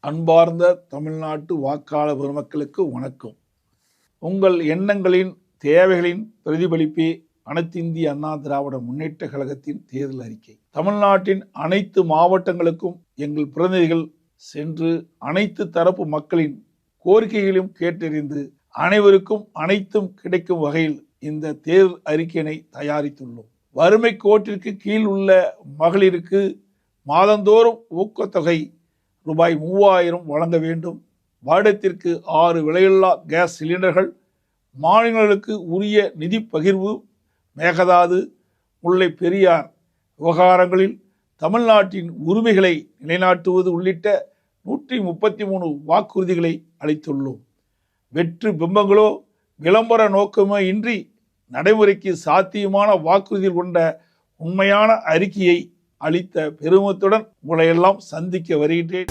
அன்பார்ந்த தமிழ்நாட்டு வாக்காளர் பெருமக்களுக்கு வணக்கம். உங்கள் எண்ணங்களின் தேவைகளின் பிரதிபலிப்பே அனைத்து இந்திய அண்ணா திராவிட முன்னேற்ற கழகத்தின் தேர்தல் அறிக்கை. தமிழ்நாட்டின் அனைத்து மாவட்டங்களுக்கும் எங்கள் பிரதிநிதிகள் சென்று அனைத்து தரப்பு மக்களின் கோரிக்கைகளையும் கேட்டறிந்து அனைவருக்கும் அனைத்தும் கிடைக்கும் வகையில் இந்த தேர்தல் அறிக்கையினை தயாரித்துள்ளோம். வறுமை கோட்டிற்கு கீழ் உள்ள மகளிருக்கு மாதந்தோறும் ஊக்கத்தொகை ரூபாய் 3000 வழங்க வேண்டும். வருடத்திற்கு 6 விலையில்லா கேஸ் சிலிண்டர்கள், மாநிலங்களுக்கு உரிய நிதி பகிர்வு, மேகதாது, முல்லை பெரியார் விவகாரங்களில் தமிழ்நாட்டின் உரிமைகளை நிலைநாட்டுவது உள்ளிட்ட 133 வாக்குறுதிகளை அளித்துள்ளோம். வெற்று பிம்பங்களோ விளம்பர நோக்கமோ இன்றி நடைமுறைக்கு சாத்தியமான வாக்குறுதிகள் கொண்ட உண்மையான அறிக்கையை அளித்த பெருமிதத்துடன் உங்களை எல்லாம் சந்திக்க வருகின்றேன்.